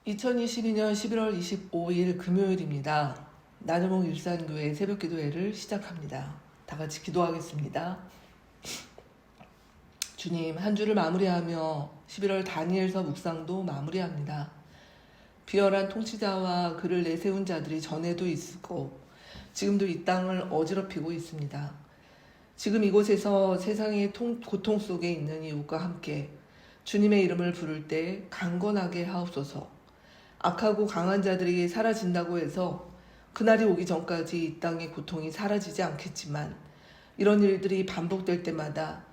2022년 11월 25일 금요일입니다. 나누목 일산교회 새벽기도회를 시작합니다. 다 같이 기도하겠습니다. 주님, 한 주를 마무리하며 11월 다니엘서 묵상도 마무리합니다. 비열한 통치자와 그를 내세운 자들이 전에도 있었고 지금도 이 땅을 어지럽히고 있습니다. 지금 이곳에서 세상의 고통 속에 있는 이웃과 함께 주님의 이름을 부를 때 강건하게 하옵소서. 악하고 강한 자들이 사라진다고 해서 그날이 오기 전까지 이 땅의 고통이 사라지지 않겠지만 이런 일들이 반복될 때마다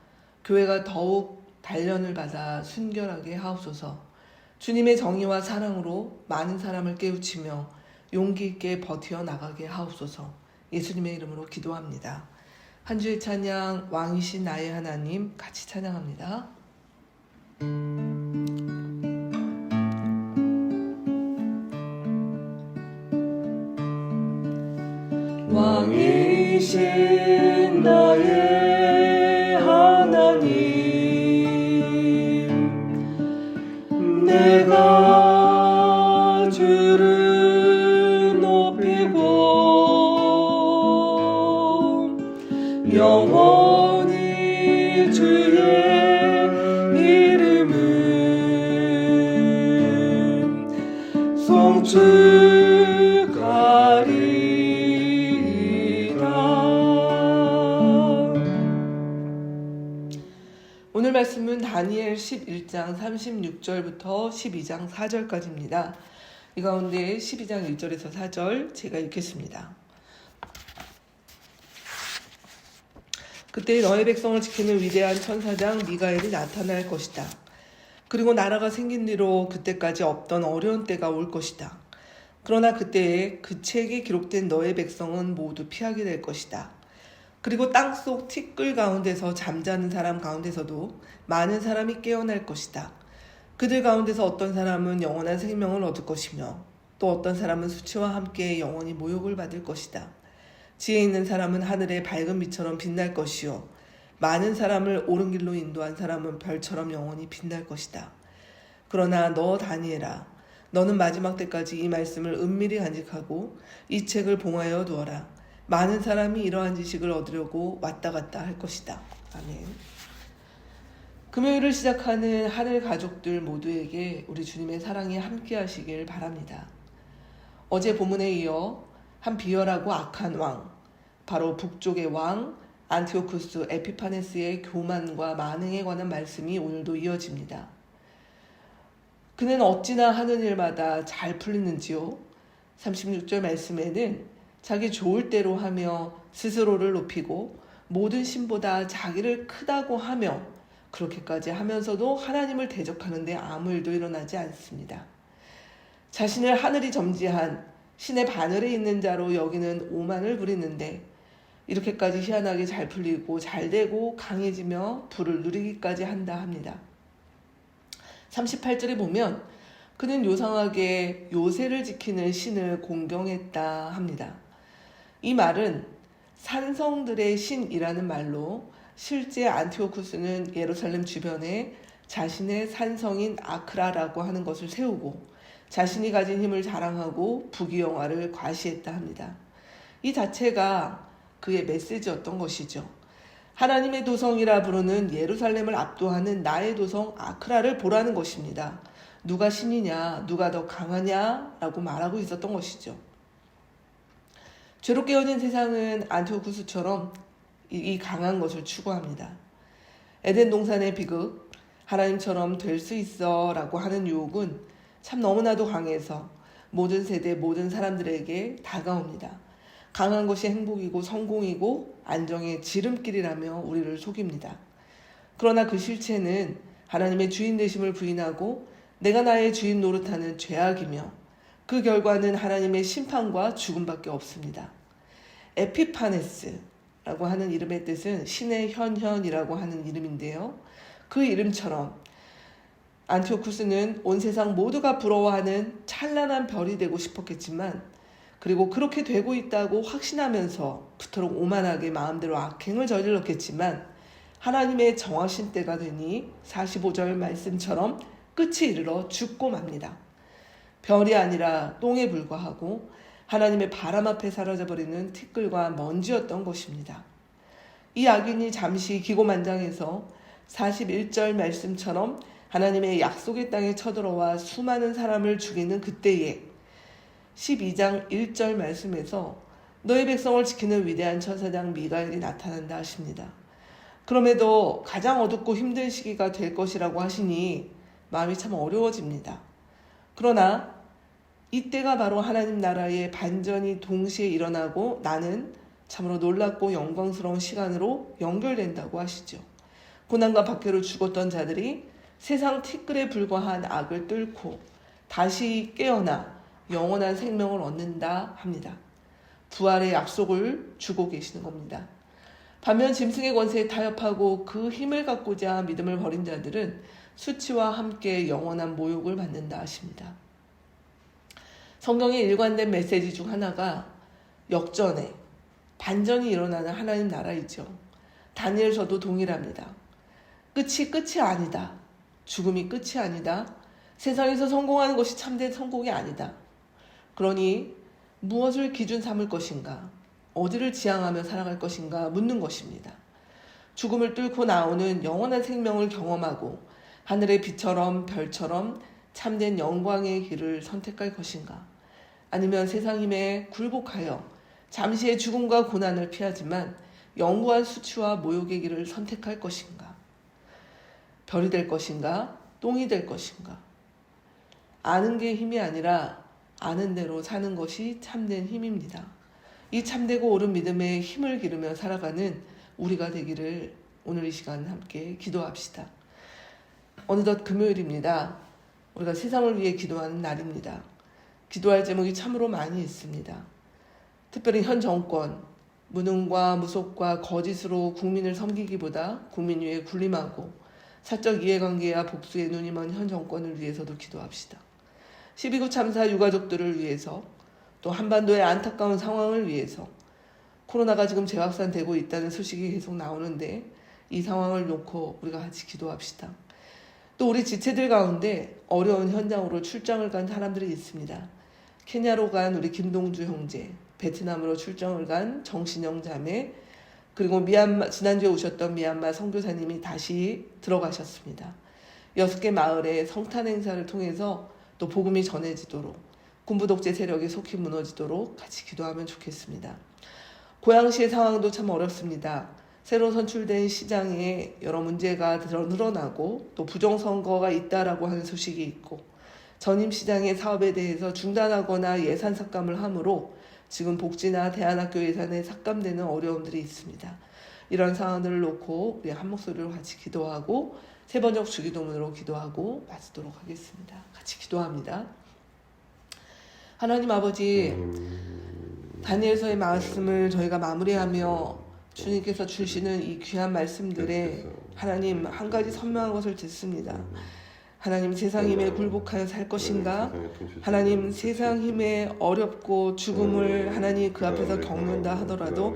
교회가 더욱 단련을 받아 순결하게 하옵소서. 주님의 정의와 사랑으로 많은 사람을 깨우치며 용기 있게 버티어 나가게 하옵소서. 예수님의 이름으로 기도합니다. 한 주의 찬양 왕이신 나의 하나님 같이 찬양합니다. 왕이신 나의 하나님, 내가 주를 높이고 영원히 주의 이름은 송축하리. 오늘 말씀은 다니엘 11장 36절부터 12장 4절까지입니다. 이 가운데 12장 1절에서 4절 제가 읽겠습니다. 그때 너의 백성을 지키는 위대한 천사장 미가엘이 나타날 것이다. 그리고 나라가 생긴 뒤로 그때까지 없던 어려운 때가 올 것이다. 그러나 그때에 그 책에 기록된 너의 백성은 모두 피하게 될 것이다. 그리고 땅속 티끌 가운데서 잠자는 사람 가운데서도 많은 사람이 깨어날 것이다. 그들 가운데서 어떤 사람은 영원한 생명을 얻을 것이며 또 어떤 사람은 수치와 함께 영원히 모욕을 받을 것이다. 지혜 있는 사람은 하늘의 밝은 빛처럼 빛날 것이요 많은 사람을 옳은 길로 인도한 사람은 별처럼 영원히 빛날 것이다. 그러나 너 다니엘아, 너는 마지막 때까지 이 말씀을 은밀히 간직하고 이 책을 봉하여 두어라. 많은 사람이 이러한 지식을 얻으려고 왔다 갔다 할 것이다. 아멘. 금요일을 시작하는 하늘 가족들 모두에게 우리 주님의 사랑이 함께 하시길 바랍니다. 어제 본문에 이어 한 비열하고 악한 왕, 바로 북쪽의 왕 안티오쿠스 에피파네스의 교만과 만행에 관한 말씀이 오늘도 이어집니다. 그는 어찌나 하는 일마다 잘 풀리는지요. 36절 말씀에는 자기 좋을 대로 하며 스스로를 높이고 모든 신보다 자기를 크다고 하며 그렇게까지 하면서도 하나님을 대적하는데 아무 일도 일어나지 않습니다. 자신을 하늘이 점지한 신의 바늘에 있는 자로 여기는 오만을 부리는데 이렇게까지 희한하게 잘 풀리고 잘되고 강해지며 부를 누리기까지 한다 합니다. 38절에 보면 그는 요상하게 요새를 지키는 신을 공경했다 합니다. 이 말은 산성들의 신이라는 말로 실제 안티오쿠스는 예루살렘 주변에 자신의 산성인 아크라라고 하는 것을 세우고 자신이 가진 힘을 자랑하고 부귀영화를 과시했다 합니다. 이 자체가 그의 메시지였던 것이죠. 하나님의 도성이라 부르는 예루살렘을 압도하는 나의 도성 아크라를 보라는 것입니다. 누가 신이냐, 누가 더 강하냐 라고 말하고 있었던 것이죠. 죄로 깨어진 세상은 안티오쿠스처럼 이 강한 것을 추구합니다. 에덴 동산의 비극, 하나님처럼 될 수 있어 라고 하는 유혹은 참 너무나도 강해서 모든 세대 모든 사람들에게 다가옵니다. 강한 것이 행복이고 성공이고 안정의 지름길이라며 우리를 속입니다. 그러나 그 실체는 하나님의 주인 되심을 부인하고 내가 나의 주인 노릇하는 죄악이며 그 결과는 하나님의 심판과 죽음밖에 없습니다. 에피파네스라고 하는 이름의 뜻은 신의 현현이라고 하는 이름인데요. 그 이름처럼 안티오쿠스는 온 세상 모두가 부러워하는 찬란한 별이 되고 싶었겠지만 그리고 그렇게 되고 있다고 확신하면서 그토록 오만하게 마음대로 악행을 저질렀겠지만 하나님의 정하신 때가 되니 45절 말씀처럼 끝이 이르러 죽고 맙니다. 별이 아니라 똥에 불과하고 하나님의 바람 앞에 사라져버리는 티끌과 먼지였던 것입니다. 이 악인이 잠시 기고만장해서 41절 말씀처럼 하나님의 약속의 땅에 쳐들어와 수많은 사람을 죽이는 그때에 12장 1절 말씀에서 너의 백성을 지키는 위대한 천사장 미가엘이 나타난다 하십니다. 그럼에도 가장 어둡고 힘든 시기가 될 것이라고 하시니 마음이 참 어려워집니다. 그러나 이때가 바로 하나님 나라의 반전이 동시에 일어나고 나는 참으로 놀랍고 영광스러운 시간으로 연결된다고 하시죠. 고난과 박해로 죽었던 자들이 세상 티끌에 불과한 악을 뚫고 다시 깨어나 영원한 생명을 얻는다 합니다. 부활의 약속을 주고 계시는 겁니다. 반면 짐승의 권세에 타협하고 그 힘을 갖고자 믿음을 버린 자들은 수치와 함께 영원한 모욕을 받는다 하십니다. 성경의 일관된 메시지 중 하나가 역전에 반전이 일어나는 하나님 나라이죠. 다니엘서도 동일합니다. 끝이 아니다. 죽음이 끝이 아니다. 세상에서 성공하는 것이 참된 성공이 아니다. 그러니 무엇을 기준 삼을 것인가? 어디를 지향하며 살아갈 것인가? 묻는 것입니다. 죽음을 뚫고 나오는 영원한 생명을 경험하고 하늘의 빛처럼 별처럼 참된 영광의 길을 선택할 것인가? 아니면 세상 힘에 굴복하여 잠시의 죽음과 고난을 피하지만 영구한 수치와 모욕의 길을 선택할 것인가? 별이 될 것인가? 똥이 될 것인가? 아는 게 힘이 아니라 아는 대로 사는 것이 참된 힘입니다. 이 참되고 옳은 믿음에 힘을 기르며 살아가는 우리가 되기를 오늘 이 시간 함께 기도합시다. 어느덧 금요일입니다. 우리가 세상을 위해 기도하는 날입니다. 기도할 제목이 참으로 많이 있습니다. 특별히 현 정권, 무능과 무속과 거짓으로 국민을 섬기기보다 국민 위에 군림하고 사적 이해관계와 복수에 눈이 먼 현 정권을 위해서도 기도합시다. 12.9 참사 유가족들을 위해서 또 한반도의 안타까운 상황을 위해서 코로나가 지금 재확산되고 있다는 소식이 계속 나오는데 이 상황을 놓고 우리가 같이 기도합시다. 또 우리 지체들 가운데 어려운 현장으로 출장을 간 사람들이 있습니다. 케냐로 간 우리 김동주 형제, 베트남으로 출장을 간 정신영 자매, 그리고 미얀마 지난주에 오셨던 미얀마 선교사님이 다시 들어가셨습니다. 6개 마을의 성탄 행사를 통해서 또 복음이 전해지도록 군부 독재 세력이 속히 무너지도록 같이 기도하면 좋겠습니다. 고양시의 상황도 참 어렵습니다. 새로 선출된 시장에 여러 문제가 늘어나고 또 부정선거가 있다라고 하는 소식이 있고 전임시장의 사업에 대해서 중단하거나 예산 삭감을 하므로 지금 복지나 대안학교 예산에 삭감되는 어려움들이 있습니다. 이런 상황들을 놓고 우리 한 목소리로 같이 기도하고 세 번역 주기도문으로 기도하고 마치도록 하겠습니다. 같이 기도합니다. 하나님 아버지, 다니엘서의 말씀을 저희가 마무리하며 주님께서 주시는 이 귀한 말씀들에 하나님 한 가지 선명한 것을 듣습니다. 하나님 세상 힘에 굴복하여 살 것인가? 하나님 세상 힘에 어렵고 죽음을 하나님 그 앞에서 겪는다 하더라도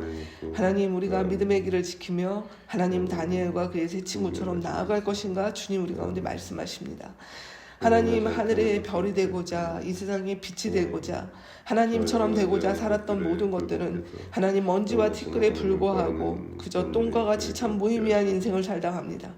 하나님 우리가 믿음의 길을 지키며 하나님 다니엘과 그의 세 친구처럼 나아갈 것인가? 주님 우리 가운데 말씀하십니다. 하나님 하늘의 별이 되고자 이 세상의 빛이 되고자 하나님처럼 되고자 살았던 모든 것들은 하나님 먼지와 티끌에 불과하고 그저 똥과 같이 참 무의미한 인생을 살다 합니다.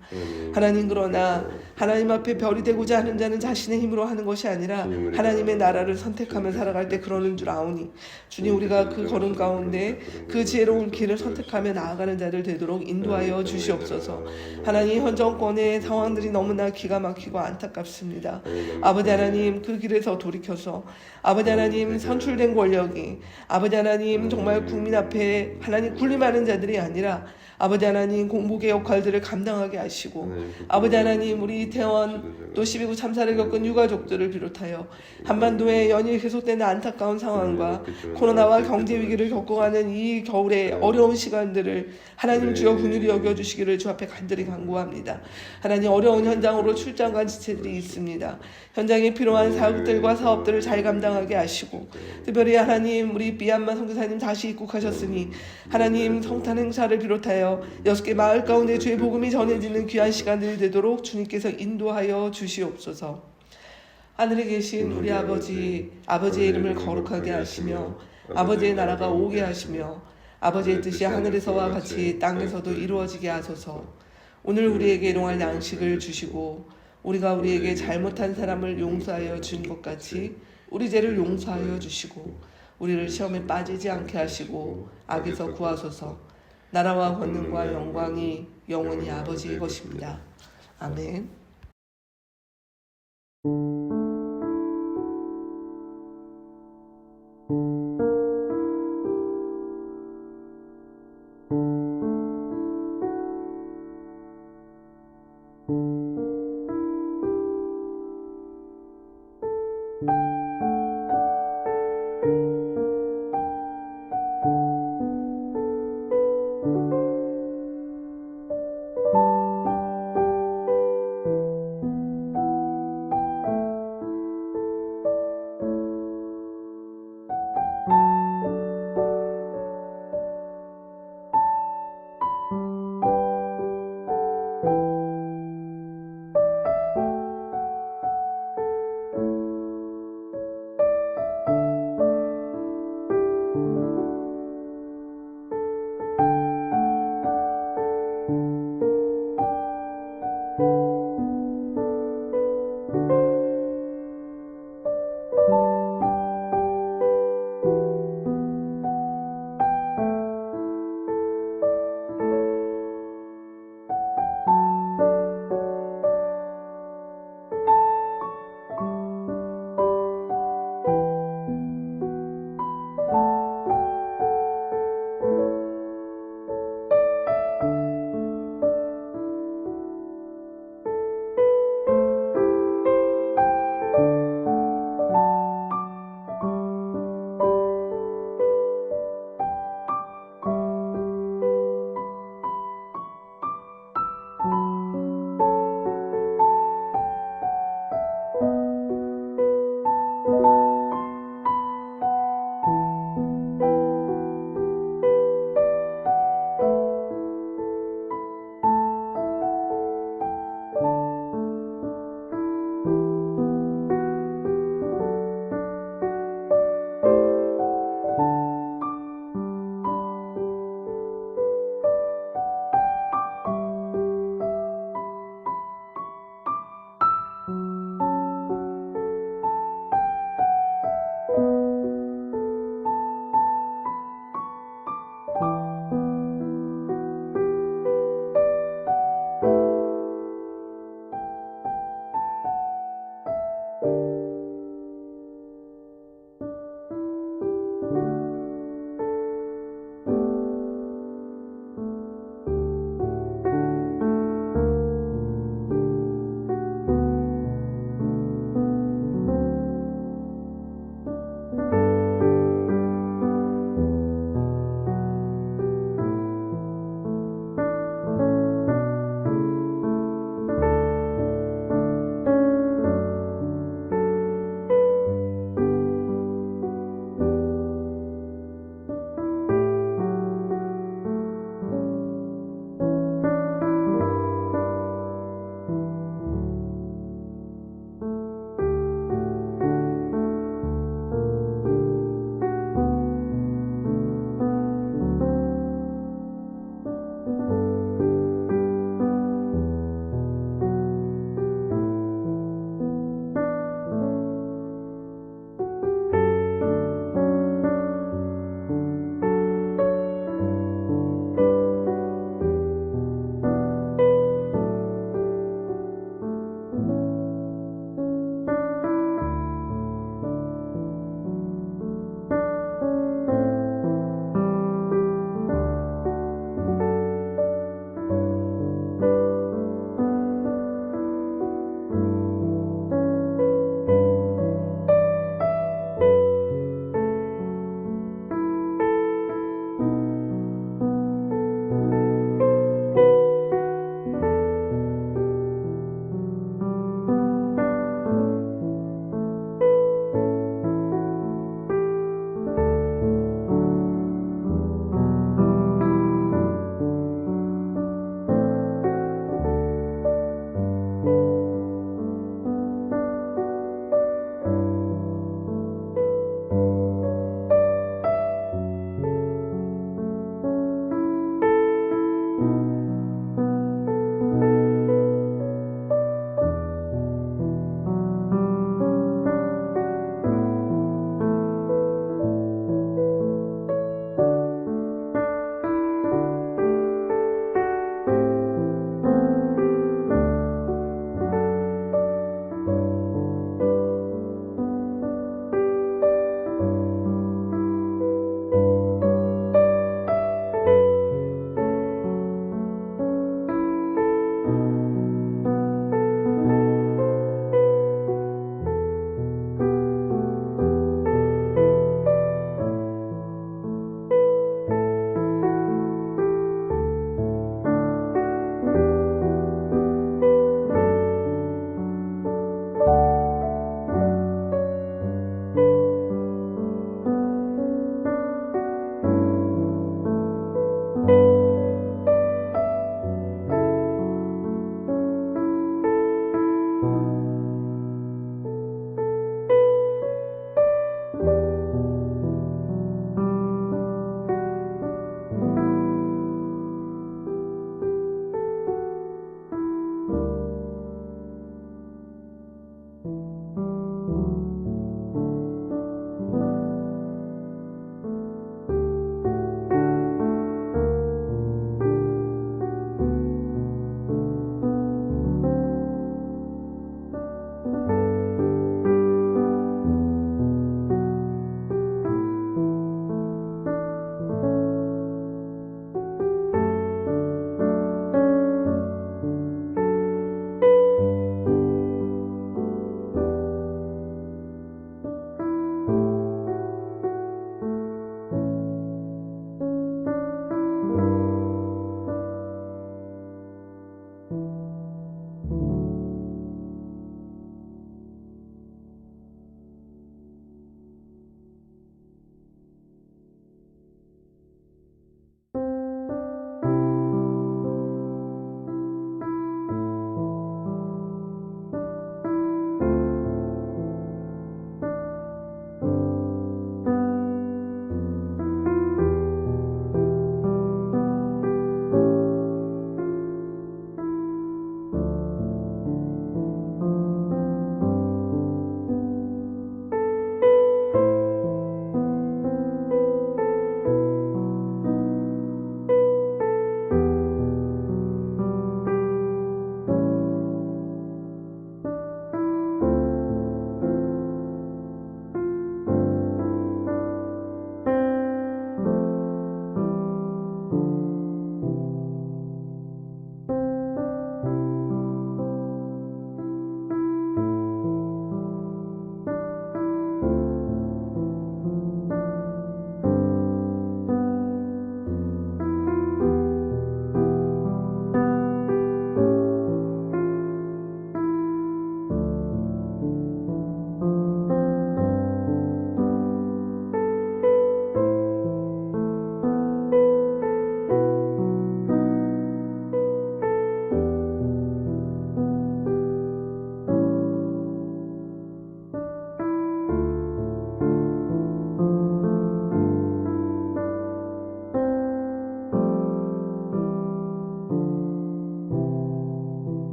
하나님 그러나 하나님 앞에 별이 되고자 하는 자는 자신의 힘으로 하는 것이 아니라 하나님의 나라를 선택하며 살아갈 때 그러는 줄 아오니 주님 우리가 그 걸음 가운데 그 지혜로운 길을 선택하며 나아가는 자들 되도록 인도하여 주시옵소서. 하나님 현 정권의 상황들이 너무나 기가 막히고 안타깝습니다. 아버지 하나님 그 길에서 돌이켜서 아버지 하나님 선출된 권력이 아버지 하나님 정말 국민 앞에 하나님 군림하는 자들이 아니라 아버지 하나님 공복의 역할들을 감당하게 하시고 아버지 하나님 우리 이태원 또 12.9 참사를 겪은 유가족들을 비롯하여 한반도에 연일 계속되는 안타까운 상황과 코로나와 경제 위기를 겪어가는 이 겨울의 어려운 시간들을 하나님 주여 긍휼히 여겨주시기를 주 앞에 간절히 간구합니다. 하나님 어려운 현장으로 출장 간 지체들이 있습니다. 현장에 필요한 사역들과 사업들을 잘 감당하게 하시고 특별히 하나님 우리 미얀마 선교사님 다시 입국하셨으니 하나님 성탄 행사를 비롯하여 6개 마을 가운데 주의 복음이 전해지는 귀한 시간들이 되도록 주님께서 인도하여 주시옵소서. 하늘에 계신 우리 아버지의 이름을 거룩하게 하시며 아버지의 나라가 오게 하시며 아버지의 뜻이 하늘에서와 같이 땅에서도 이루어지게 하소서. 오늘 우리에게 일용할 양식을 주시고 우리가 우리에게 잘못한 사람을 용서하여 준 것 같이 우리 죄를 용서하여 주시고 우리를 시험에 빠지지 않게 하시고 악에서 구하소서. 나라와 권능과 영광이 영원히 아버지의 것입니다. 아멘.